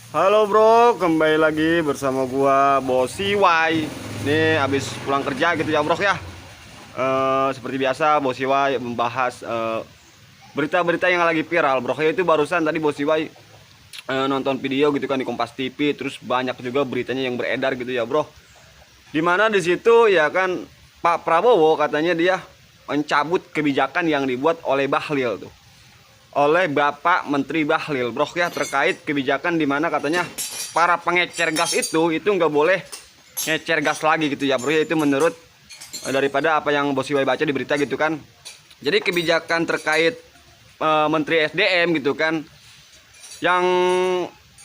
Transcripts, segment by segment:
Halo bro, kembali lagi bersama gua Bosiway. Ini habis pulang kerja gitu ya bro ya. Seperti biasa Bosiway membahas berita-berita yang lagi viral bro ya. Itu barusan tadi Bosiway nonton video gitu kan di Kompas TV. Terus banyak juga beritanya yang beredar gitu ya bro. Dimana di situ ya kan Pak Prabowo katanya dia mencabut kebijakan yang dibuat oleh Bahlil tuh, oleh Bapak Menteri Bahlil bro ya, terkait kebijakan dimana katanya para pengecer gas itu nggak boleh ngecer gas lagi gitu ya bro ya. Itu menurut daripada apa yang Bosiway baca di berita gitu kan. Jadi kebijakan terkait Menteri SDM gitu kan, yang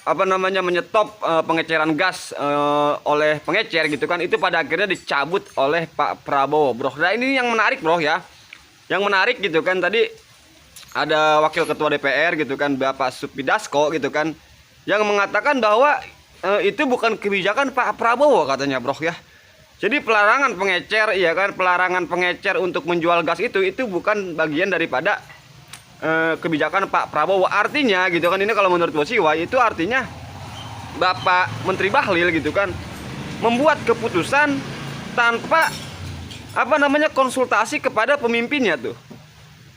apa namanya menyetop pengeceran gas oleh pengecer gitu kan, itu pada akhirnya dicabut oleh Pak Prabowo bro. Nah ini yang menarik bro ya, yang menarik gitu kan, tadi ada Wakil Ketua DPR gitu kan, Bapak Supidasko gitu kan, yang mengatakan bahwa itu bukan kebijakan Pak Prabowo katanya bro ya. Jadi pelarangan pengecer, ya kan, pelarangan pengecer untuk menjual gas itu bukan bagian daripada kebijakan Pak Prabowo. Artinya gitu kan, ini kalau menurut Bosiway itu artinya Bapak Menteri Bahlil gitu kan membuat keputusan tanpa apa namanya konsultasi kepada pemimpinnya tuh.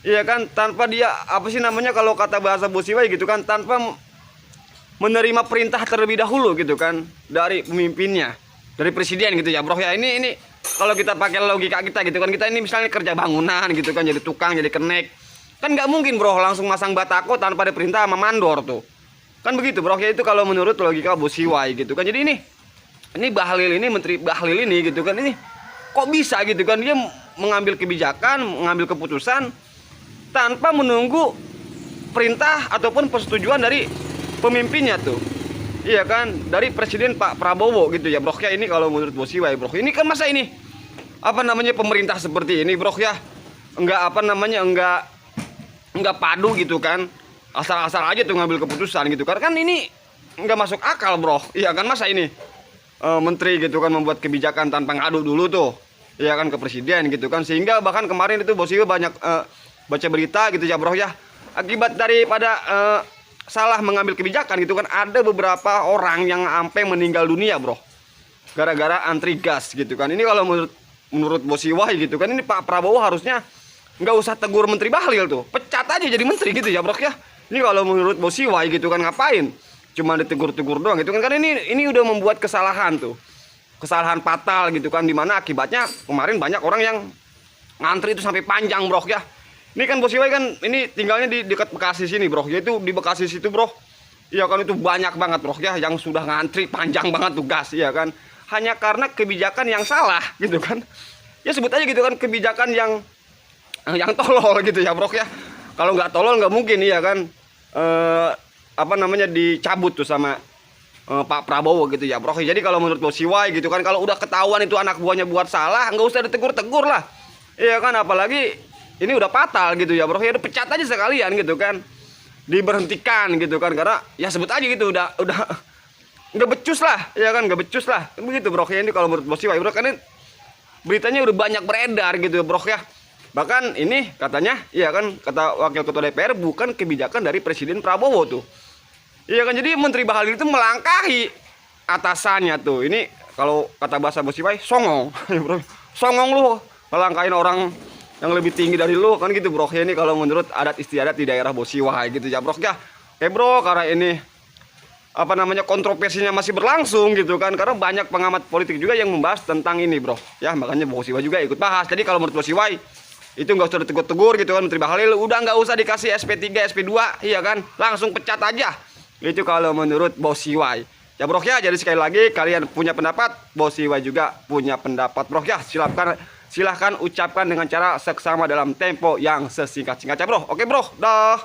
Iya kan, tanpa dia apa sih namanya kalau kata bahasa Bosiway gitu kan, tanpa menerima perintah terlebih dahulu gitu kan dari pemimpinnya, dari presiden gitu ya bro ya. Ini kalau kita pakai logika kita gitu kan, kita ini misalnya kerja bangunan gitu kan, jadi tukang, jadi kenek, kan nggak mungkin bro langsung masang batako tanpa ada perintah sama mandor tuh, kan begitu bro ya. Itu kalau menurut logika Bosiway gitu kan. Jadi ini Bahlil, ini Menteri Bahlil ini gitu kan, ini kok bisa gitu kan dia mengambil kebijakan, mengambil keputusan tanpa menunggu perintah ataupun persetujuan dari pemimpinnya tuh, iya kan, dari Presiden Pak Prabowo gitu ya bro ya. Ini kalau menurut Bosiway bro, ini kan masa ini apa namanya pemerintah seperti ini bro ya, enggak apa namanya enggak padu gitu kan, asal-asal aja tuh ngambil keputusan gitu kan ini enggak masuk akal bro, iya kan. Masa ini menteri gitu kan membuat kebijakan tanpa ngadu dulu tuh, iya kan, ke presiden gitu kan. Sehingga bahkan kemarin itu Bosiway banyak baca berita gitu ya bro ya, akibat daripada salah mengambil kebijakan gitu kan, ada beberapa orang yang sampai meninggal dunia bro gara-gara antri gas gitu kan. Ini kalau menurut Bosiway gitu kan, ini Pak Prabowo harusnya nggak usah tegur Menteri Bahlil tuh, pecat aja jadi menteri gitu ya bro ya. Ini kalau menurut Bosiway gitu kan, ngapain cuma ditegur-tegur doang gitu kan, karena ini udah membuat kesalahan tuh, kesalahan fatal gitu kan, dimana akibatnya kemarin banyak orang yang ngantri itu sampai panjang bro ya. Ini kan Bosiway kan ini tinggalnya di dekat Bekasi sini bro, yaitu di Bekasi situ bro. Iya kan, itu banyak banget bro ya yang sudah ngantri panjang banget tuh gas, iya kan. Hanya karena kebijakan yang salah gitu kan. Ya sebut aja gitu kan, kebijakan yang tolol gitu ya bro ya. Kalau nggak tolol nggak mungkin, iya kan, apa namanya dicabut tuh sama Pak Prabowo gitu ya bro. Jadi kalau menurut Bosiway gitu kan, kalau udah ketahuan itu anak buahnya buat salah, nggak usah ditegur-tegur lah, iya kan. Apalagi ini udah fatal gitu ya bro ya, udah pecat aja sekalian gitu kan, diberhentikan gitu kan, karena ya sebut aja gitu udah nggak becus lah, ya kan, nggak becus lah begitu bro ya. Ini kalau menurut Bosiway bro, karena beritanya udah banyak beredar gitu bro ya. Bahkan ini katanya, iya kan, kata Wakil Ketua DPR bukan kebijakan dari Presiden Prabowo tuh, iya kan. Jadi Menteri Bahlil itu melangkahi atasannya tuh. Ini kalau kata bahasa Bosiway songong bro, songong lu melangkahin orang yang lebih tinggi dari lu kan gitu bro ya. Ini kalau menurut adat istiadat di daerah Bosiway gitu ya bro ya. Bro, karena ini apa namanya kontroversinya masih berlangsung gitu kan, karena banyak pengamat politik juga yang membahas tentang ini bro ya, makanya Bosiway juga ikut bahas. Jadi kalau menurut Bosiway itu nggak usah ditegur-tegur gitu kan, Menteri Bahlil udah nggak usah dikasih SP3 SP2, iya kan, langsung pecat aja. Itu kalau menurut Bosiway ya bro ya. Jadi sekali lagi, kalian punya pendapat, Bosiway juga punya pendapat bro ya. Silahkan ucapkan dengan cara seksama dalam tempo yang sesingkat-singkatnya bro. Oke bro, dah.